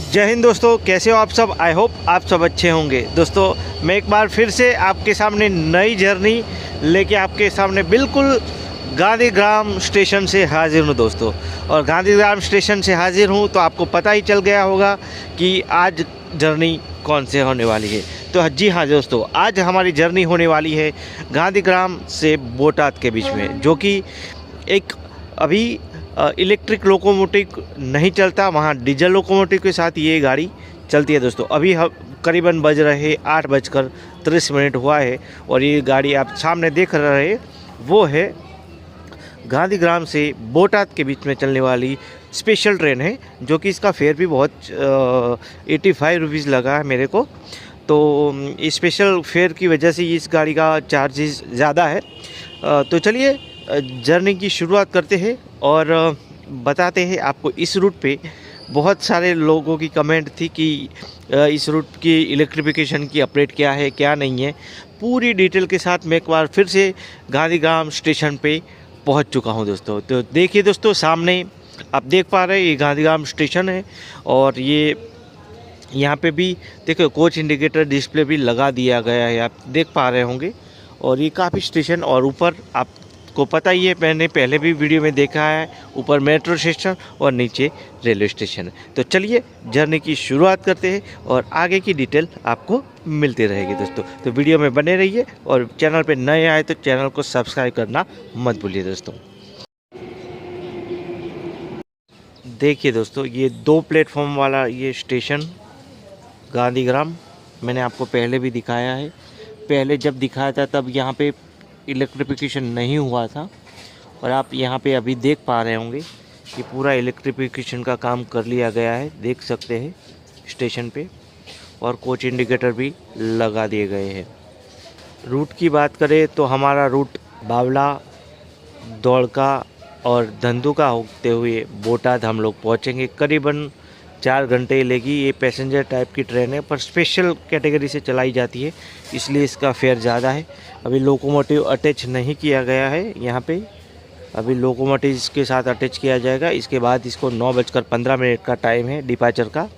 जय हिंद दोस्तों, कैसे हो आप सब। आई होप आप सब अच्छे होंगे। दोस्तों मैं एक बार फिर से आपके सामने नई जर्नी लेके आपके सामने बिल्कुल गांधीग्राम स्टेशन से हाजिर हूँ दोस्तों। और गांधीग्राम स्टेशन से हाजिर हूँ तो आपको पता ही चल गया होगा कि आज जर्नी कौन से होने वाली है। तो जी हाँ दोस्तों, आज हमारी जर्नी होने वाली है गांधीग्राम से बोटाद के बीच में, जो कि एक अभी इलेक्ट्रिक लोकोमोटिव नहीं चलता, वहाँ डीजल लोकोमोटिव के साथ ये गाड़ी चलती है दोस्तों। अभी हम करीबन बज रहे 8:30 हुआ है और ये गाड़ी आप सामने देख रहे हैं वो है गांधीग्राम से बोटाद के बीच में चलने वाली स्पेशल ट्रेन है, जो कि इसका फेयर भी बहुत 85 रुपीज़ लगा है मेरे को। तो स्पेशल फेयर की वजह से इस गाड़ी का चार्जेस ज़्यादा है। तो चलिए जर्नी की शुरुआत करते हैं और बताते हैं आपको। इस रूट पे बहुत सारे लोगों की कमेंट थी कि इस रूट की इलेक्ट्रिफिकेशन की अपडेट क्या है क्या नहीं है, पूरी डिटेल के साथ मैं एक बार फिर से गांधीग्राम स्टेशन पे पहुंच चुका हूं दोस्तों। तो देखिए दोस्तों, सामने आप देख पा रहे हैं ये गांधीग्राम स्टेशन है और ये यहाँ पे भी देखो कोच इंडिकेटर डिस्प्ले भी लगा दिया गया है, आप देख पा रहे होंगे। और ये काफ़ी स्टेशन और ऊपर आपको पता ही है, मैंने पहले भी वीडियो में देखा है, ऊपर मेट्रो स्टेशन और नीचे रेलवे स्टेशन है। तो चलिए जर्नी की शुरुआत करते हैं और आगे की डिटेल आपको मिलती रहेगी दोस्तों। तो वीडियो में बने रहिए और चैनल पे नए आए तो चैनल को सब्सक्राइब करना मत भूलिए दोस्तों। देखिए दोस्तों, ये 2 प्लेटफॉर्म वाला ये स्टेशन गांधीग्राम मैंने आपको पहले भी दिखाया है। पहले जब दिखाया था तब यहाँ पे इलेक्ट्रिफिकेशन नहीं हुआ था और आप यहाँ पे अभी देख पा रहे होंगे कि पूरा इलेक्ट्रिफिकेशन का काम कर लिया गया है, देख सकते हैं स्टेशन पे। और कोच इंडिकेटर भी लगा दिए गए हैं। रूट की बात करें तो हमारा रूट बावला, दौड़का और धंधुका होते हुए बोटाद हम लोग पहुँचेंगे। करीबन 4 घंटे लेगी। ये पैसेंजर टाइप की ट्रेन है पर स्पेशल कैटेगरी से चलाई जाती है, इसलिए इसका फेयर ज़्यादा है। अभी लोकोमोटिव अटैच नहीं किया गया है यहाँ पे, अभी लोकोमोटिव इसके साथ अटैच किया जाएगा। इसके बाद इसको 9:15 का टाइम है डिपार्चर का।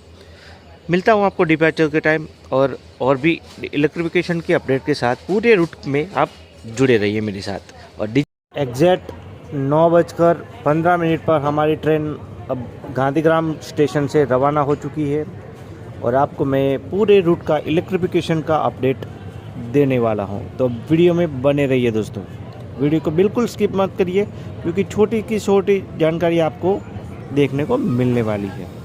मिलता हूँ आपको डिपार्चर के टाइम और भी इलेक्ट्रिफिकेशन की अपडेट के साथ। पूरे रूट में आप जुड़े रहिए मेरे साथ। और एग्जैक्ट 9:15 पर हमारी ट्रेन अब गांधीग्राम स्टेशन से रवाना हो चुकी है और आपको मैं पूरे रूट का इलेक्ट्रिफिकेशन का अपडेट देने वाला हूं। तो वीडियो में बने रहिए दोस्तों, वीडियो को बिल्कुल स्किप मत करिए क्योंकि छोटी की छोटी जानकारी आपको देखने को मिलने वाली है।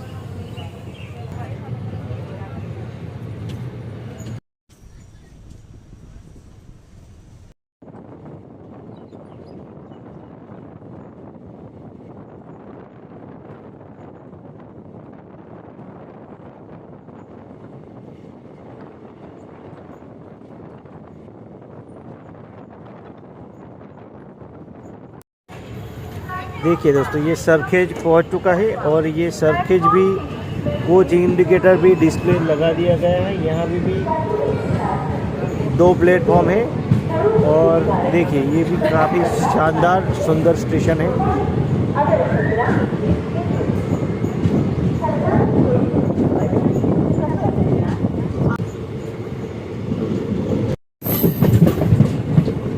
देखिए दोस्तों, ये सरखेज पहुंच चुका है और ये सरखेज भी कोच इंडिकेटर भी डिस्प्ले लगा दिया गया है। यहाँ भी 2 प्लेटफॉर्म है और देखिए ये भी काफ़ी शानदार सुंदर स्टेशन है।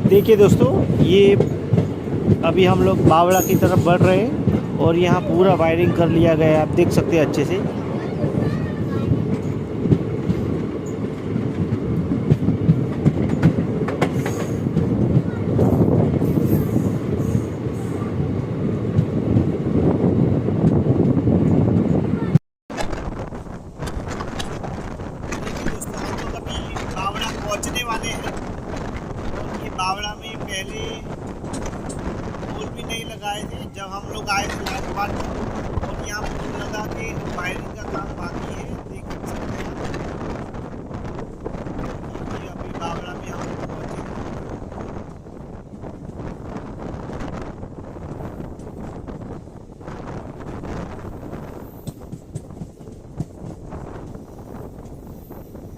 देखिए दोस्तों, ये अभी हम लोग बावड़ा की तरफ बढ़ रहे हैं और यहाँ पूरा वायरिंग कर लिया गया है, आप देख सकते हैं अच्छे से। बावड़ा पहुँचने वाले हैं और ये बावड़ा में पहले पोल भी नहीं लगाए थे जब हम लोग आए थे लास्ट बार, और यहाँ पोल लगा के वायरिंग का काम बाकी है, देख सकते हैं। ये अभी बावड़ा में हम लोग पहुँचे।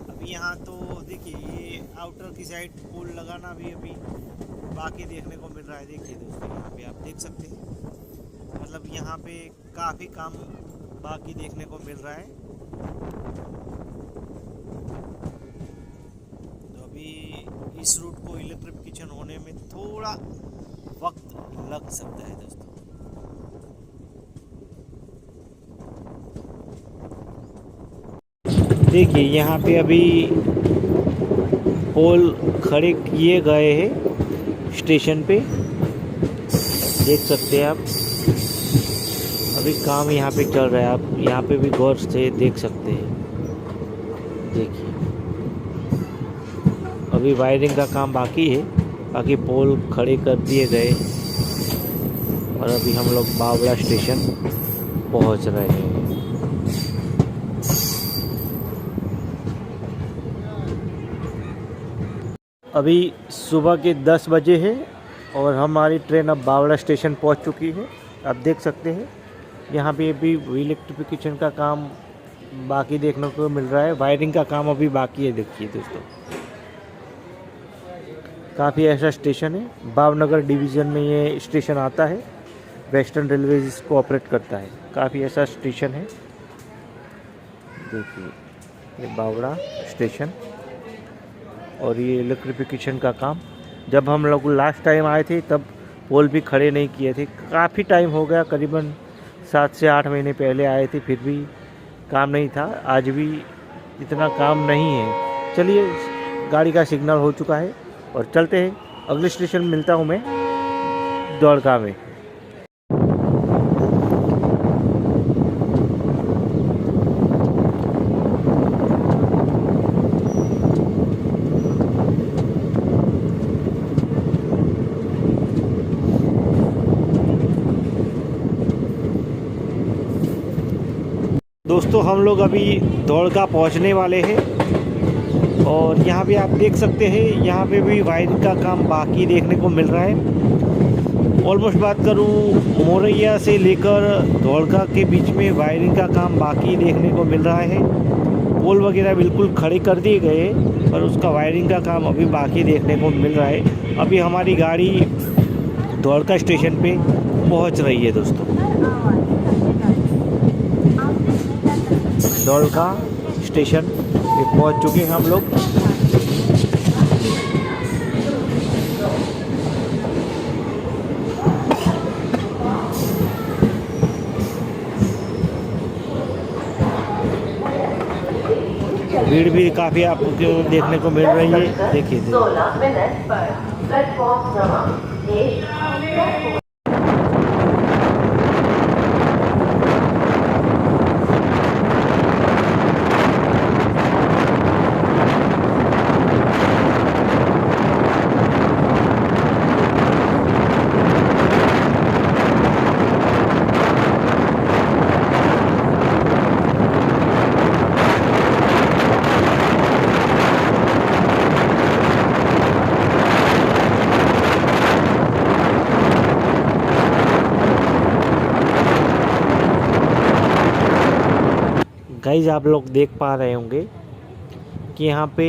अभी यहाँ तो देखिए ये आउटर की साइड पोल लगाना भी अभी बाकी देखने को मिल रहा है। देखिए दोस्तों, यहाँ पे आप देख सकते हैं, मतलब यहाँ पे काफ़ी काम बाकी देखने को मिल रहा है। तो अभी इस रूट को इलेक्ट्रिफिकेशन होने में थोड़ा वक्त लग सकता है दोस्तों। देखिए यहाँ पे अभी पोल खड़े किए गए हैं स्टेशन पे, देख सकते हैं आप। अभी काम यहाँ पे चल रहा है, आप यहाँ पे भी गौर से देख सकते हैं। देखिए अभी वायरिंग का काम बाकी है, बाकी पोल खड़े कर दिए गए और अभी हम लोग बावड़ा स्टेशन पहुँच रहे हैं। अभी सुबह के 10 बजे है और हमारी ट्रेन अब बावड़ा स्टेशन पहुंच चुकी है। आप देख सकते हैं यहाँ पे अभी इलेक्ट्रिफिकेशन का काम बाकी देखने को मिल रहा है, वायरिंग का काम अभी बाकी है। देखिए दोस्तों, काफ़ी ऐसा स्टेशन है, भावनगर डिवीज़न में ये स्टेशन आता है, वेस्टर्न रेलवे इसको ऑपरेट करता है। काफ़ी ऐसा स्टेशन है। देखिए ये बावड़ा स्टेशन और ये इलेक्ट्रिफिकेशन का काम। जब हम लोग लास्ट टाइम आए थे तब पोल भी खड़े नहीं किए थे, काफ़ी टाइम हो गया, करीबन 7 से 8 महीने पहले आए थे, फिर भी काम नहीं था। आज भी इतना काम नहीं है। चलिए गाड़ी का सिग्नल हो चुका है और चलते हैं। अगले स्टेशन मिलता हूँ मैं द्वारका में। दोस्तों हम लोग अभी द्वारका पहुंचने वाले हैं और यहाँ पे आप देख सकते हैं, यहाँ पे भी वायरिंग का काम बाकी देखने को मिल रहा है। ऑलमोस्ट बात करूँ मोरैया से लेकर द्वारका के बीच में वायरिंग का काम बाकी देखने को मिल रहा है। पोल वगैरह बिल्कुल खड़े कर दिए गए पर उसका वायरिंग का काम अभी बाकी देखने को मिल रहा है। अभी हमारी गाड़ी द्वारका स्टेशन पे पहुँच रही है दोस्तों। द्वारका स्टेशन पे पहुंच चुके हैं हम लोग। भीड़ भी काफ़ी आपको देखने को मिल रही है। देखिए 16 मिनट पर प्लेटफॉर्म क्रमांक 1 गाइस आप लोग देख पा रहे होंगे कि यहाँ पे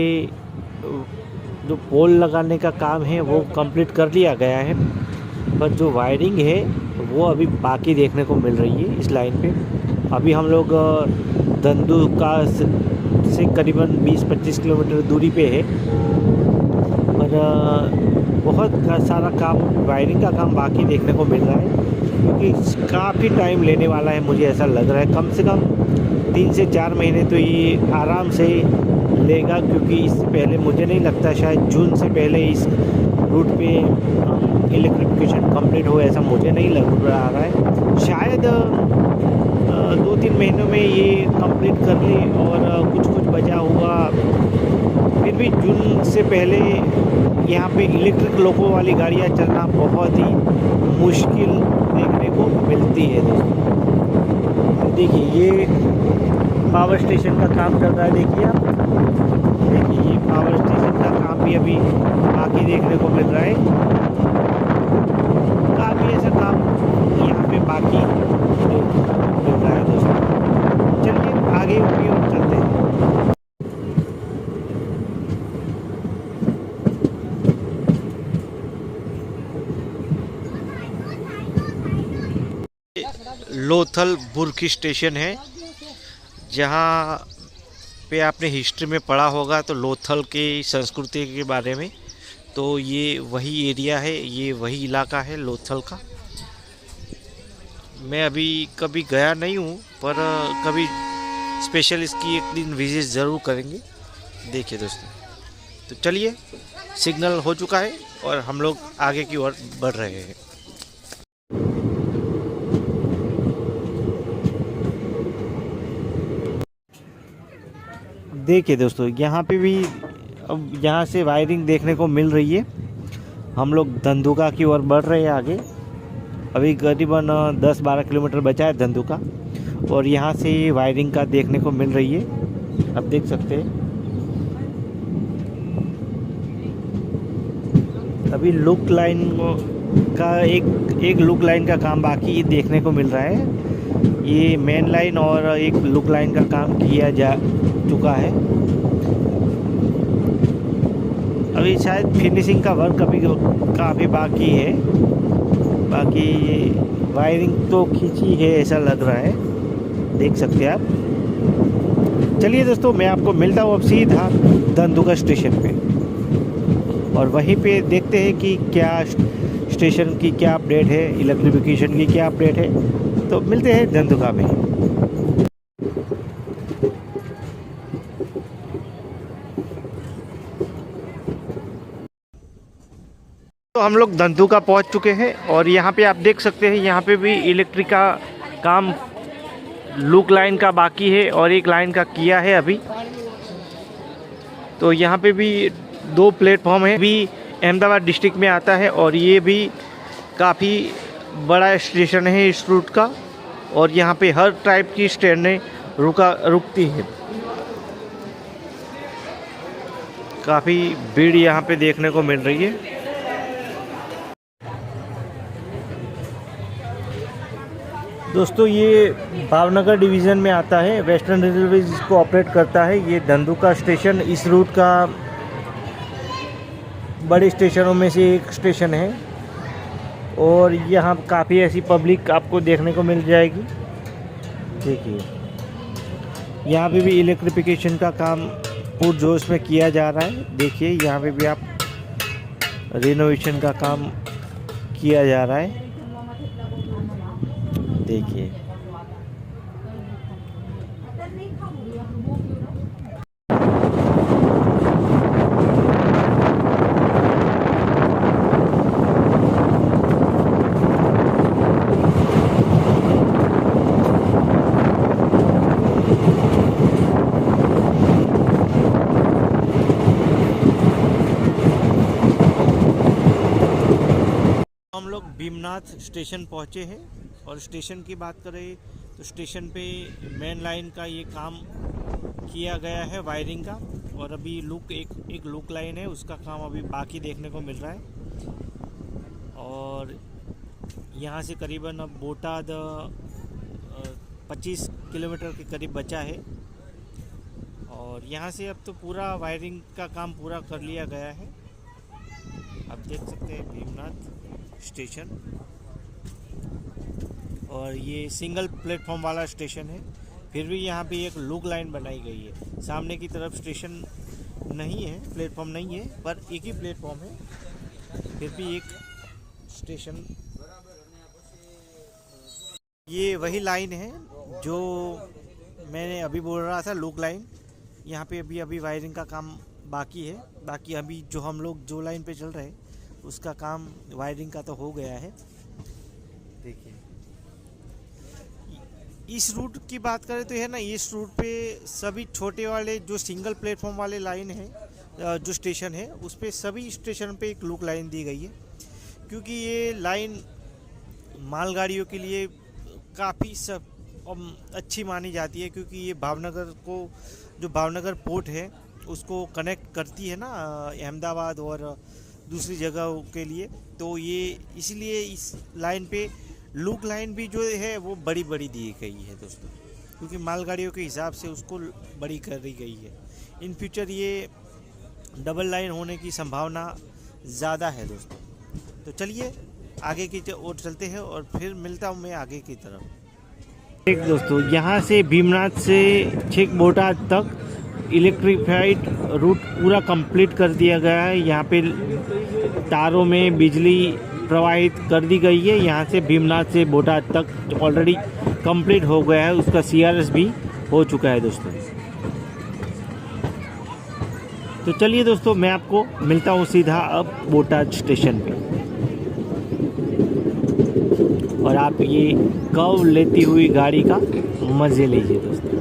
जो पोल लगाने का काम है वो कंप्लीट कर लिया गया है, पर जो वायरिंग है वो अभी बाकी देखने को मिल रही है इस लाइन पे। अभी हम लोग धंधुका से करीबन 20-25 किलोमीटर दूरी पे है और बहुत सारा काम वायरिंग का काम बाकी देखने को मिल रहा है, क्योंकि काफ़ी टाइम लेने वाला है। मुझे ऐसा लग रहा है कम से कम 3 से 4 महीने तो ये आराम से लेगा, क्योंकि इससे पहले मुझे नहीं लगता शायद जून से पहले इस रूट पे इलेक्ट्रिफिकेशन कंप्लीट हो, ऐसा मुझे नहीं लग रहा है। शायद 2-3 महीनों में ये कंप्लीट कर ले और कुछ बचा हुआ, फिर भी जून से पहले यहाँ पे इलेक्ट्रिक लोको वाली गाड़ियाँ चलना बहुत ही मुश्किल देखने को मिलती है दोस्तों। देखिए ये पावर स्टेशन का काम चल रहा है। देखिए आप, देखिए ये पावर स्टेशन का काम भी अभी बाकी देखने को मिल रहा है। काफ़ी ऐसा काम यहाँ पे बाकी मिल रहा है दोस्तों। चलिए आगे की ओर चलते हैं। लोथल बुर्की स्टेशन है जहाँ पे आपने हिस्ट्री में पढ़ा होगा तो लोथल के संस्कृति के बारे में, तो ये वही एरिया है, ये वही इलाका है लोथल का। मैं अभी कभी गया नहीं हूँ, पर कभी स्पेशल इसकी एक दिन विजिट ज़रूर करेंगे। देखिए दोस्तों, तो चलिए, सिग्नल हो चुका है और हम लोग आगे की ओर बढ़ रहे हैं। देखिए दोस्तों, यहाँ पे भी अब यहाँ से वायरिंग देखने को मिल रही है। हम लोग धंधुका की ओर बढ़ रहे हैं आगे। अभी करीबन 10-12 किलोमीटर बचा है धंधुका, और यहाँ से वायरिंग का देखने को मिल रही है। आप देख सकते हैं अभी लुक लाइन का एक लुक लाइन का काम बाकी देखने को मिल रहा है। ये मेन लाइन और एक लुक लाइन का काम किया जा चुका है। अभी शायद फिनिशिंग का वर्क अभी काफ़ी बाकी है। बाकी वायरिंग तो खींची है ऐसा लग रहा है, देख सकते हैं आप। चलिए दोस्तों, मैं आपको मिलता हूँ अब सीधा धंधुका स्टेशन पे, और वहीं पे देखते हैं कि क्या स्टेशन की क्या अपडेट है, इलेक्ट्रिफिकेशन की क्या अपडेट है। तो मिलते हैं धंधुका में। तो हम लोग धंधुका पहुंच चुके हैं, और यहाँ पे आप देख सकते हैं, यहाँ पे भी इलेक्ट्रिक का काम लुक लाइन का बाकी है और एक लाइन का किया है अभी। तो यहाँ पे भी 2 प्लेटफॉर्म है, भी अहमदाबाद डिस्ट्रिक्ट में आता है, और ये भी काफ़ी बड़ा स्टेशन है इस रूट का। और यहाँ पे हर टाइप की ट्रेनें रुकती है। काफ़ी भीड़ यहाँ पे देखने को मिल रही है। दोस्तों, ये भावनगर डिवीज़न में आता है, वेस्टर्न रेलवे इसको ऑपरेट करता है। ये धंधुका स्टेशन इस रूट का बड़े स्टेशनों में से एक स्टेशन है, और यहाँ काफ़ी ऐसी पब्लिक आपको देखने को मिल जाएगी। देखिए, यहाँ पे भी इलेक्ट्रिफिकेशन का काम पुरजोश में किया जा रहा है। देखिए, यहाँ पे भी आप रिनोवेशन का काम किया जा रहा है। देखिए, हम लोग भीमनाथ स्टेशन पहुँचे हैं, और स्टेशन की बात करें तो स्टेशन पे मेन लाइन का ये काम किया गया है वायरिंग का, और अभी एक लुक लाइन है, उसका काम अभी बाकी देखने को मिल रहा है। और यहाँ से करीबन अब बोटाद 25 किलोमीटर के करीब बचा है, और यहाँ से अब तो पूरा वायरिंग का काम पूरा कर लिया गया है। आप देख सकते हैं भीमनाथ स्टेशन, और ये सिंगल प्लेटफॉर्म वाला स्टेशन है। फिर भी यहाँ पे एक लुक लाइन बनाई गई है। सामने की तरफ स्टेशन नहीं है, प्लेटफॉर्म नहीं है, पर एक ही प्लेटफॉर्म है, फिर भी एक स्टेशन। ये वही लाइन है जो मैंने अभी बोल रहा था, लुक लाइन। यहाँ पे अभी वायरिंग का काम बाकी है। बाकी अभी जो हम लोग जो लाइन पे चल रहे हैं उसका काम वायरिंग का तो हो गया है। देखिए, इस रूट की बात करें तो है ना, इस रूट पे सभी छोटे वाले जो सिंगल प्लेटफॉर्म वाले लाइन है, जो स्टेशन है, उस पे सभी स्टेशन पे एक लुक लाइन दी गई है, क्योंकि ये लाइन मालगाड़ियों के लिए काफ़ी अच्छी मानी जाती है, क्योंकि ये भावनगर को, जो भावनगर पोर्ट है उसको कनेक्ट करती है ना अहमदाबाद और दूसरी जगहों के लिए। तो ये इसलिए इस लाइन पे लुक लाइन भी जो है वो बड़ी बड़ी दी गई है दोस्तों, क्योंकि मालगाड़ियों के हिसाब से उसको बड़ी कर दी गई है। इन फ्यूचर ये डबल लाइन होने की संभावना ज़्यादा है दोस्तों। तो चलिए आगे की ओर चलते हैं, और फिर मिलता हूँ मैं आगे की तरफ। एक दोस्तों, यहाँ से भीमनाथ से छेक बोटाद तक इलेक्ट्रिफाइड रूट पूरा कंप्लीट कर दिया गया है। यहाँ पे तारों में बिजली प्रवाहित कर दी गई है। यहाँ से भीमनाथ से बोटाद तक ऑलरेडी कंप्लीट हो गया है, उसका CRS भी हो चुका है दोस्तों। तो चलिए दोस्तों, मैं आपको मिलता हूँ सीधा अब बोटाद स्टेशन पे, और आप ये कर्व लेती हुई गाड़ी का मज़े लीजिए दोस्तों।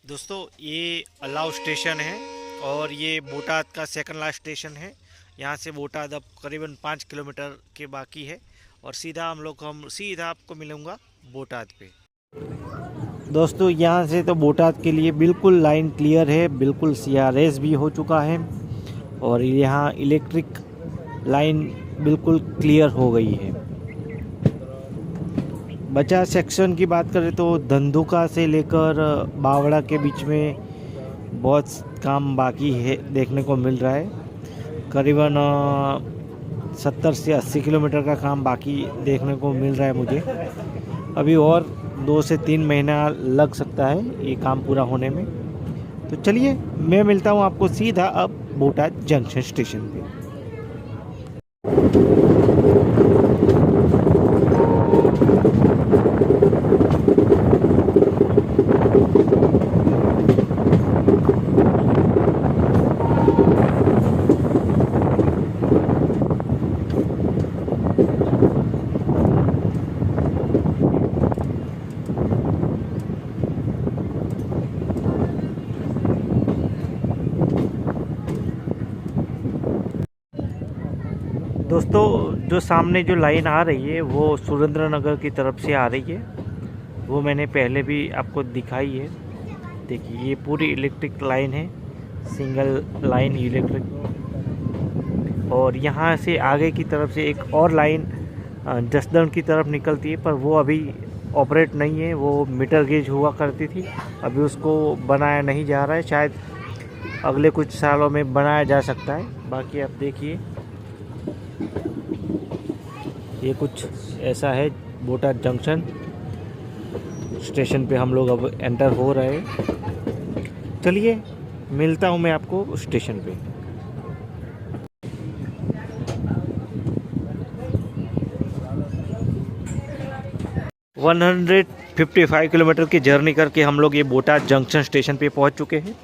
दोस्तों, ये अलाव स्टेशन है और ये बोटाद का सेकंड लास्ट स्टेशन है। यहाँ से बोटाद अब करीबन 5 किलोमीटर के बाकी है, और हम सीधा आपको मिलूँगा बोटाद पे। दोस्तों, यहाँ से तो बोटाद के लिए बिल्कुल लाइन क्लियर है, बिल्कुल CRS भी हो चुका है, और यहाँ इलेक्ट्रिक लाइन बिल्कुल क्लियर हो गई है। बचा सेक्शन की बात करें तो धंधुका से लेकर बावड़ा के बीच में बहुत काम बाकी है, देखने को मिल रहा है। करीबन 70 से 80 किलोमीटर का काम बाकी देखने को मिल रहा है मुझे। अभी और 2 से 3 महीना लग सकता है ये काम पूरा होने में। तो चलिए, मैं मिलता हूँ आपको सीधा अब बोटाद जंक्शन स्टेशन पे। दोस्तों, जो सामने जो लाइन आ रही है वो सुरेंद्र नगर की तरफ से आ रही है, वो मैंने पहले भी आपको दिखाई है। देखिए, ये पूरी इलेक्ट्रिक लाइन है, सिंगल लाइन इलेक्ट्रिक। और यहाँ से आगे की तरफ से एक और लाइन जसदण की तरफ निकलती है, पर वो अभी ऑपरेट नहीं है, वो मीटर गेज हुआ करती थी, अभी उसको बनाया नहीं जा रहा है। शायद अगले कुछ सालों में बनाया जा सकता है। बाकी आप देखिए, ये कुछ ऐसा है बोटाद जंक्शन स्टेशन पे हम लोग अब एंटर हो रहे हैं। चलिए, मिलता हूँ मैं आपको स्टेशन पे। 155 किलोमीटर की जर्नी करके हम लोग ये बोटाद जंक्शन स्टेशन पे पहुँच चुके हैं।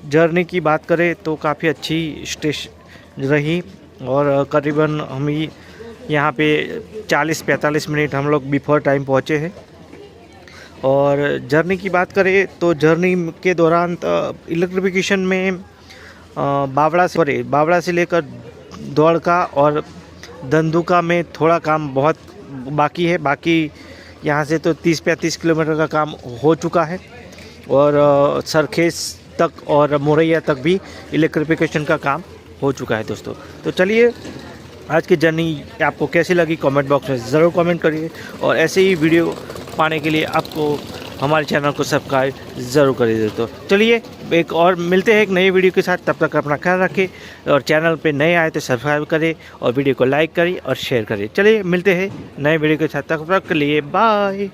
जर्नी की बात करें तो काफ़ी अच्छी स्टेशन रही, और करीबन हम यहाँ पे 40-45 मिनट हम लोग बिफोर टाइम पहुँचे हैं। और जर्नी की बात करें तो जर्नी के दौरान इलेक्ट्रिफिकेशन में बावड़ा से लेकर द्वारका और धंधुका में थोड़ा काम बहुत बाकी है। बाकी यहाँ से तो 30-35 किलोमीटर का काम हो चुका है, और सरखेस तक और मोरैया तक भी इलेक्ट्रिफिकेशन का काम हो चुका है दोस्तों। तो चलिए, आज की जर्नी आपको कैसी लगी कमेंट बॉक्स में ज़रूर कमेंट करिए, और ऐसे ही वीडियो पाने के लिए आपको हमारे चैनल को सब्सक्राइब ज़रूर करिए दोस्तों। चलिए, एक और मिलते हैं एक नई वीडियो के साथ। तब तक अपना ख्याल रखें, और चैनल पे नए आए तो सब्सक्राइब करें और वीडियो को लाइक करें और शेयर करें। चलिए, मिलते हैं नए वीडियो के साथ, तब तक के लिए बाय।